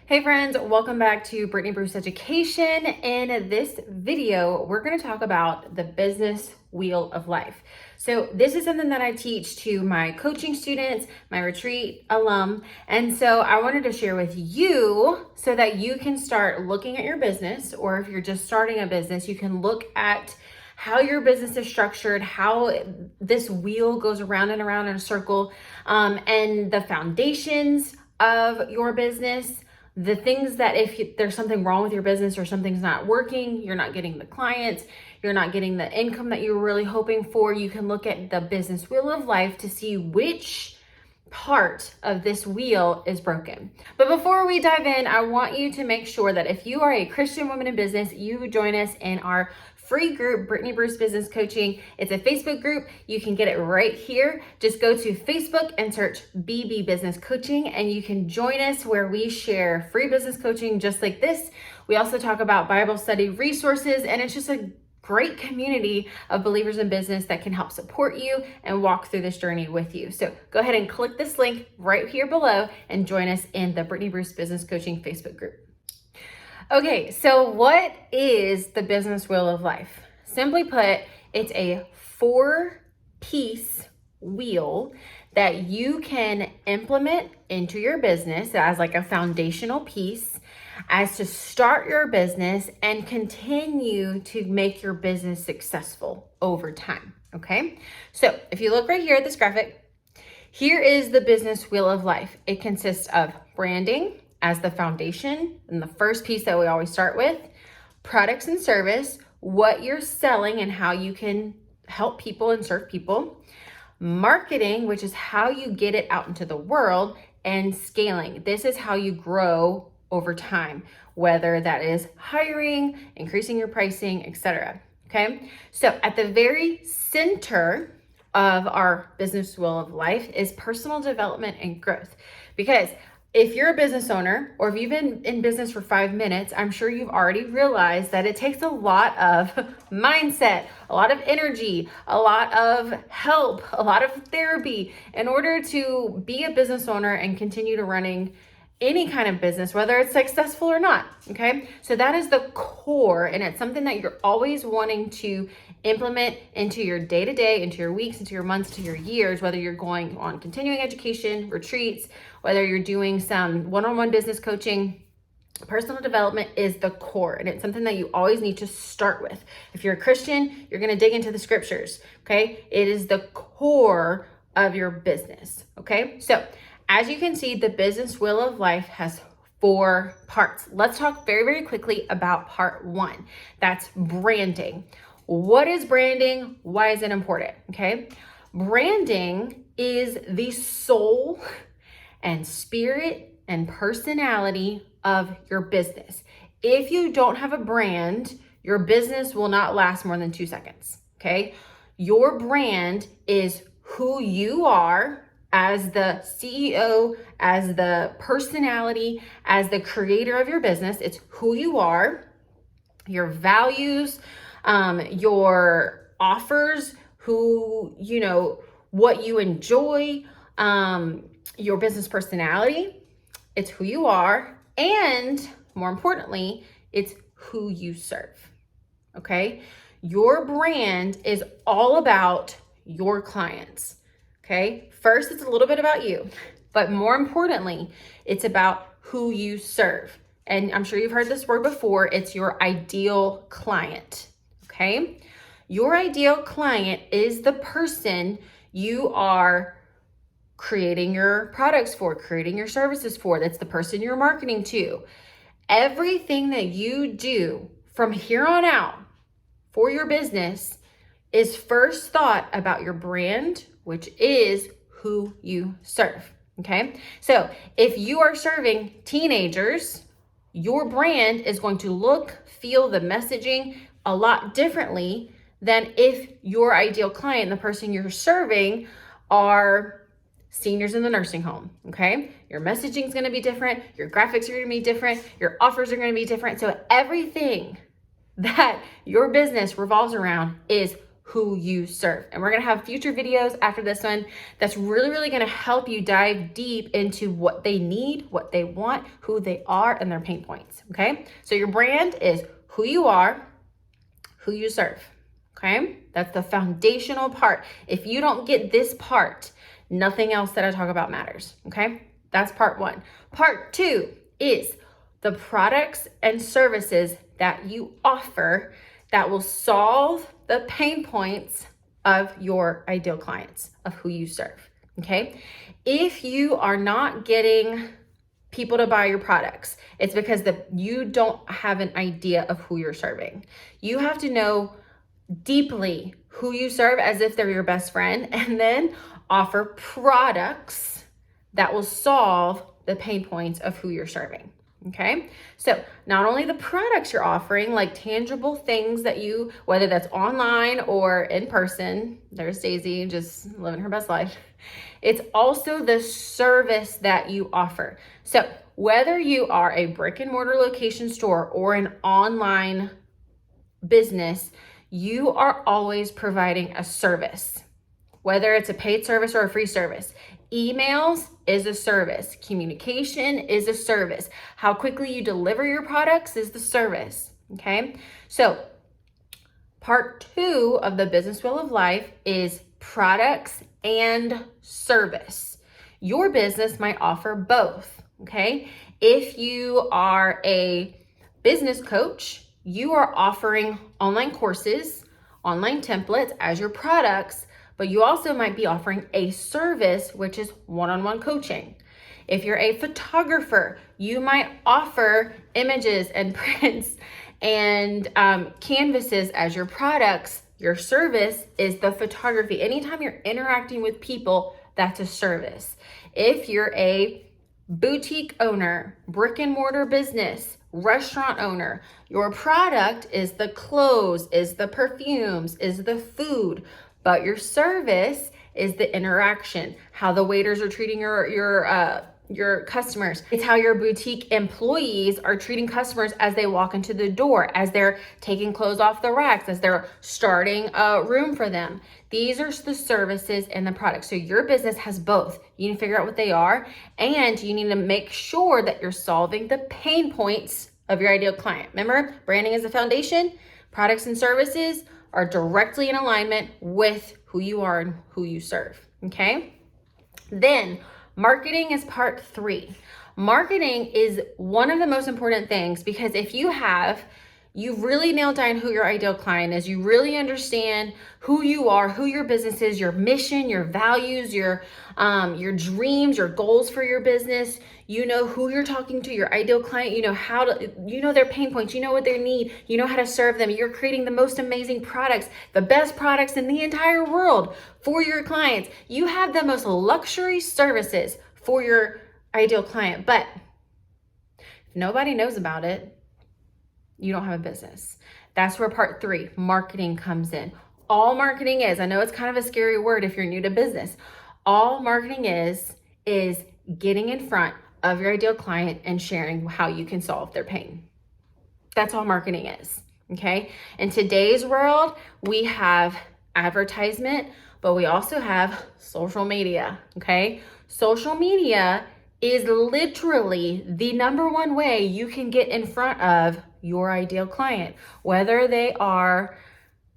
Hey friends, welcome back to Brittany Bruce Education. In this video, we're going to talk about the business wheel of life. So this is something that I teach to my coaching students, my retreat alum. And so I wanted to share with you so that you can start looking at your business, or if you're just starting a business, you can look at how your business is structured, how this wheel goes around and around in a circle, and the foundations of your business. The things that if there's something wrong with your business or something's not working, you're not getting the clients, you're not getting the income that you were really hoping for, you can look at the business wheel of life to see which part of this wheel is broken. But before we dive in, I want you to make sure that if you are a Christian woman in business, you join us in our free group, Brittany Bruce Business Coaching. It's a Facebook group. You can get it right here. Just go to Facebook and search BB Business Coaching, and you can join us where we share free business coaching just like this. We also talk about Bible study resources, and it's just a great community of believers in business that can help support you and walk through this journey with you. So go ahead and click this link right here below and join us in the Brittany Bruce Business Coaching Facebook group. Okay, so what is the business wheel of life? Simply put, it's a 4-piece wheel that you can implement into your business as like a foundational piece as to start your business and continue to make your business successful over time, okay? So if you look right here at this graphic, here is the business wheel of life. It consists of branding as the foundation and the first piece that we always start with, products and service, what you're selling and how you can help people and serve people, marketing, which is how you get it out into the world, and scaling. This is how you grow over time, whether that is hiring, increasing your pricing, etc. Okay, so at the very center of our business wheel of life is personal development and growth. Because if you're a business owner, or if you've been in business for 5 minutes, I'm sure you've already realized that it takes a lot of mindset, a lot of energy, a lot of help, a lot of therapy in order to be a business owner and continue to running any kind of business, whether it's successful or not, okay? So that is the core, and it's something that you're always wanting to implement into your day-to-day, into your weeks, into your months, to your years, whether you're going on continuing education, retreats, whether you're doing some one-on-one business coaching. Personal development is the core, and it's something that you always need to start with. If you're a Christian, you're going to dig into the scriptures, okay? It is the core of your business, okay? So as you can see, the business wheel of life has 4 parts. Let's talk very, very quickly about part 1. That's branding. What is branding? Why is it important? Okay. Branding is the soul and spirit and personality of your business. If you don't have a brand, your business will not last more than 2 seconds. Okay. Your brand is who you are as the CEO, as the personality, as the creator of your business. It's who you are, your values, your offers, what you enjoy, your business personality. It's who you are, and more importantly, it's who you serve. Okay. Your brand is all about your clients. Okay. First, it's a little bit about you, but more importantly, it's about who you serve. And I'm sure you've heard this word before. It's your ideal client. Okay. Your ideal client is the person you are creating your products for, creating your services for. That's the person you're marketing to. Everything that you do from here on out for your business is first thought about your brand, which is who you serve. Okay. So if you are serving teenagers, your brand is going to look, feel, the messaging a lot differently than if your ideal client, the person you're serving, are seniors in the nursing home, okay? Your messaging is going to be different. Your graphics are going to be different. Your offers are going to be different. So everything that your business revolves around is who you serve. And we're gonna have future videos after this one that's really gonna help you dive deep into what they need, what they want, who they are, and their pain points, okay? So your brand is who you are, who you serve, okay? That's the foundational part. If you don't get this part, nothing else that I talk about matters, okay? That's part one. Part two is the products and services that you offer that will solve the pain points of your ideal clients, of who you serve, okay? If you are not getting people to buy your products, it's because you don't have an idea of who you're serving. You have to know deeply who you serve as if they're your best friend, and then offer products that will solve the pain points of who you're serving. Okay, so not only the products you're offering, like tangible things that you, whether that's online or in person, there's Daisy just living her best life. It's also the service that you offer. So whether you are a brick and mortar location store or an online business, you are always providing a service, whether it's a paid service or a free service. Emails is a service. Communication is a service. How quickly you deliver your products is the service, okay? So part two of the business wheel of life is products and service. Your business might offer both, okay? If you are a business coach, you are offering online courses, online templates as your products, but you also might be offering a service, which is one-on-one coaching. If you're a photographer, you might offer images and prints and canvases as your products. Your service is the photography. Anytime you're interacting with people, that's a service. If you're a boutique owner, brick and mortar business, restaurant owner, your product is the clothes, is the perfumes, is the food, but your service is the interaction, how the waiters are treating your customers. It's how your boutique employees are treating customers as they walk into the door, as they're taking clothes off the racks, as they're starting a room for them. These are the services and the products. So your business has both. You need to figure out what they are, and you need to make sure that you're solving the pain points of your ideal client. Remember, branding is the foundation. Products and services are directly in alignment with who you are and who you serve, okay? Then marketing is part three. Marketing is one of the most important things, because if you've really nailed down who your ideal client is, you really understand who you are, who your business is, your mission, your values, your dreams, your goals for your business. You know who you're talking to, your ideal client. You know their pain points. You know what they need. You know how to serve them. You're creating the most amazing products, the best products in the entire world for your clients. You have the most luxury services for your ideal client. But if nobody knows about it, you don't have a business. That's where part three, marketing, comes in. All marketing is, I know it's kind of a scary word if you're new to business. All marketing is getting in front of your ideal client and sharing how you can solve their pain. That's all marketing is, okay? In today's world, we have advertisement, but we also have social media, okay? Social media is literally the number one way you can get in front of your ideal client, whether they are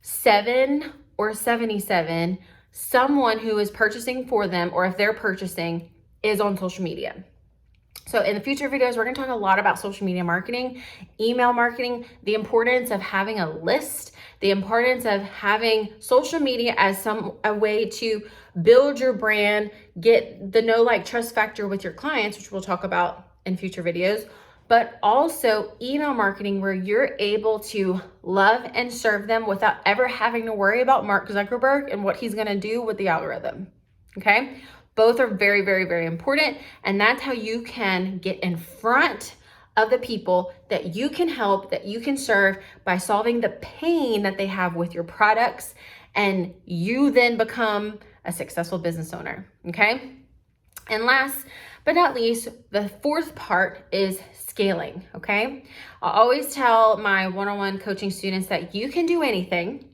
7 or 77, someone who is purchasing for them, or if they're purchasing, is on social media. So in the future videos, we're going to talk a lot about social media marketing, email marketing, the importance of having a list, the importance of having social media as a way to build your brand, get the know, like, trust factor with your clients, which we'll talk about in future videos, but also email marketing, where you're able to love and serve them without ever having to worry about Mark Zuckerberg and what he's going to do with the algorithm. Okay? Both are very, very, very important. And that's how you can get in front of the people that you can help, that you can serve, by solving the pain that they have with your products. And you then become a successful business owner. Okay? And last but not least, the fourth part is scaling. Okay? I always tell my one-on-one coaching students that you can do anything,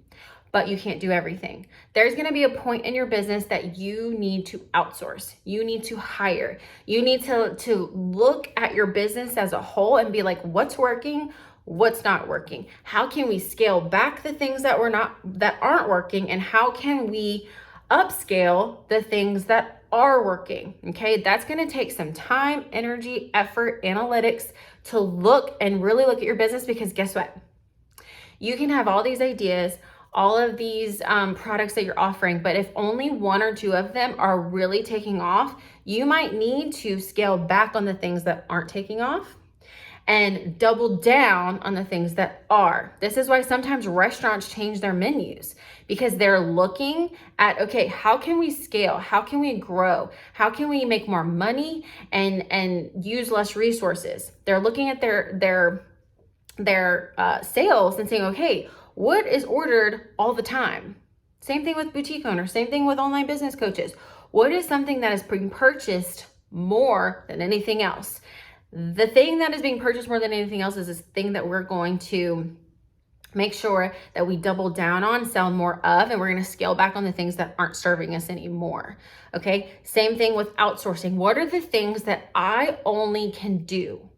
but you can't do everything. There's going to be a point in your business that you need to outsource. You need to hire. You need to look at your business as a whole and be like, what's working? What's not working? How can we scale back the things that aren't working? And how can we upscale the things that are working? Okay, that's going to take some time, energy, effort, analytics to look and really look at your business, because guess what? You can have all these ideas, all of these products that you're offering, but if only one or two of them are really taking off, you might need to scale back on the things that aren't taking off and double down on the things that are. This is why sometimes restaurants change their menus, because they're looking at, okay, how can we scale? How can we grow? How can we make more money and use less resources? They're looking at their sales and saying, okay, what is ordered all the time? Same thing with boutique owners, same thing with online business coaches. What is something that is being purchased more than anything else? The thing that is being purchased more than anything else is this thing that we're going to make sure that we double down on, sell more of, and we're going to scale back on the things that aren't serving us anymore. Okay. Same thing with outsourcing. What are the things that I only can do?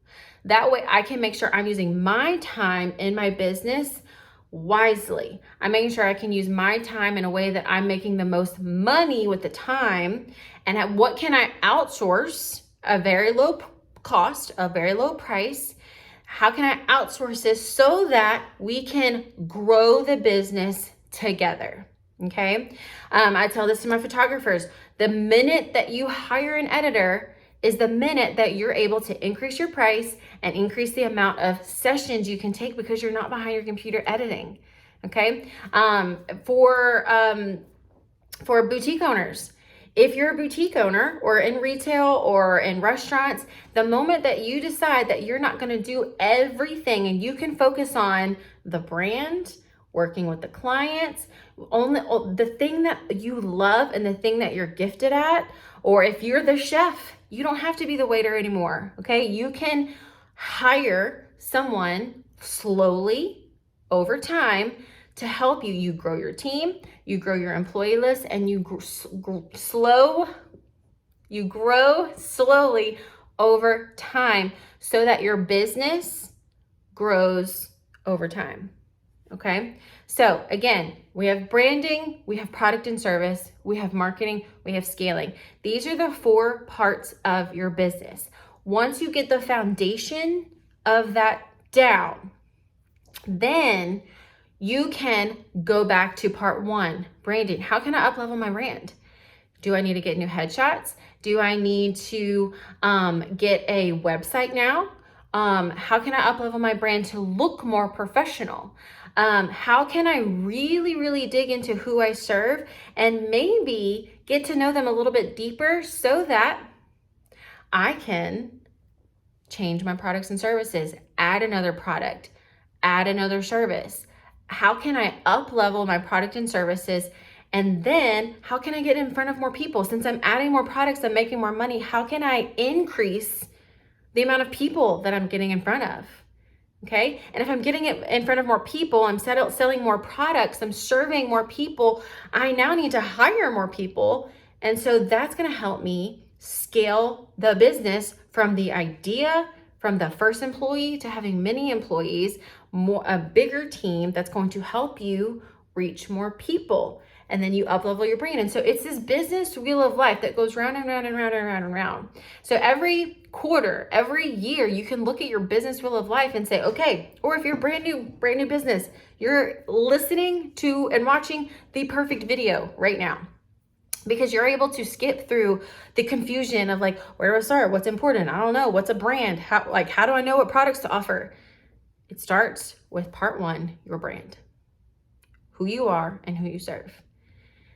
That way I can make sure I'm using my time in my business wisely. I'm making sure I can use my time in a way that I'm making the most money with the time. And what can I outsource a very low cost, a very low price? How can I outsource this so that we can grow the business together? Okay. I tell this to my photographers. The minute that you hire an editor is the minute that you're able to increase your price and increase the amount of sessions you can take, because you're not behind your computer editing. Okay. For boutique owners, if you're a boutique owner or in retail or in restaurants, the moment that you decide that you're not going to do everything and you can focus on the brand, working with the clients, only the thing that you love and the thing that you're gifted at, or if you're the chef, you don't have to be the waiter anymore. Okay. You can hire someone slowly over time to help you. You grow your team, you grow your employee list, and you grow slowly over time so that your business grows over time. Okay. So again, we have branding, we have product and service, we have marketing, we have scaling. These are the 4 parts of your business. Once you get the foundation of that down, then you can go back to part 1, branding. How can I up-level my brand? Do I need to get new headshots? Do I need to get a website now? How can I up-level my brand to look more professional? How can I really, really dig into who I serve and maybe get to know them a little bit deeper so that I can change my products and services, add another product, add another service? How can I up-level my product and services? And then how can I get in front of more people? Since I'm adding more products, I'm making more money. How can I increase the amount of people that I'm getting in front of? Okay. And if I'm getting it in front of more people, I'm selling more products, I'm serving more people, I now need to hire more people. And so that's going to help me scale the business from the idea, from the first employee to having many employees, a bigger team that's going to help you reach more people. And then you up-level your brand. And so it's this business wheel of life that goes round and round and round and round and round. So every quarter, every year, you can look at your business wheel of life and say, okay, or if you're brand new business, you're listening to and watching the perfect video right now, because you're able to skip through the confusion of like, where do I start? What's important? I don't know. What's a brand? How do I know what products to offer? It starts with part 1, your brand, who you are and who you serve.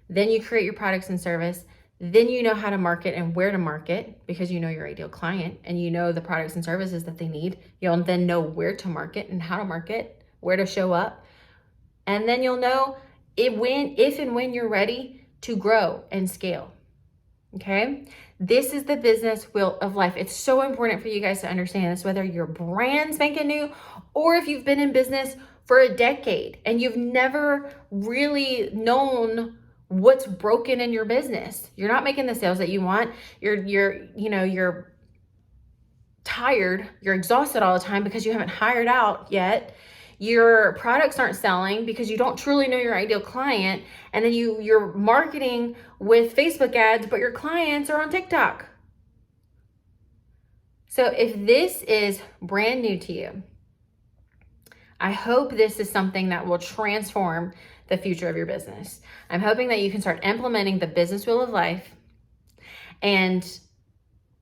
Then you create your products and service. Then you know how to market and where to market, because you know your ideal client and you know the products and services that they need. You'll then know where to market and how to market, where to show up. And then you'll know if and when you're ready to grow and scale. Okay. This is the business wheel of life. It's so important for you guys to understand this, whether your brand's making new or if you've been in business for a decade and you've never really known what's broken in your business. You're not making the sales that you want. You're tired. You're exhausted all the time because you haven't hired out yet. Your products aren't selling because you don't truly know your ideal client. And then you're marketing with Facebook ads, but your clients are on TikTok. So if this is brand new to you, I hope this is something that will transform the future of your business. I'm hoping that you can start implementing the business wheel of life and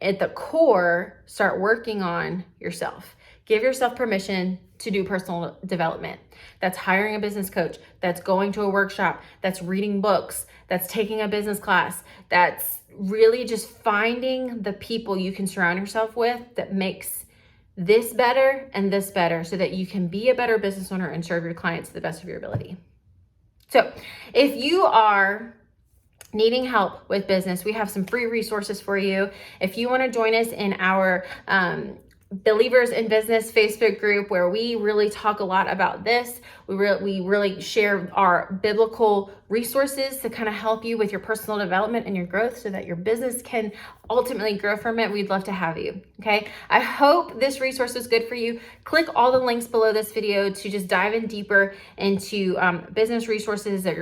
at the core, start working on yourself. Give yourself permission to do personal development. That's hiring a business coach. That's going to a workshop. That's reading books. That's taking a business class. That's really just finding the people you can surround yourself with that makes this better and this better so that you can be a better business owner and serve your clients to the best of your ability. So if you are needing help with business, we have some free resources for you. If you want to join us in our Believers in Business Facebook group, where we really talk a lot about this, we really share our biblical resources to kind of help you with your personal development and your growth so that your business can ultimately grow from it. We'd love to have you. Okay. I hope this resource is good for you. Click all the links below this video to just dive in deeper into business resources or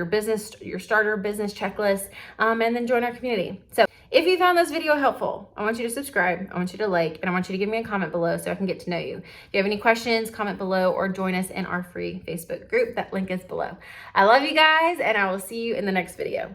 your starter business checklist, and then join our community. So if you found this video helpful, I want you to subscribe, I want you to like, and I want you to give me a comment below so I can get to know you. If you have any questions, comment below or join us in our free Facebook group. That link is below. I love you guys, and I will see you in the next video.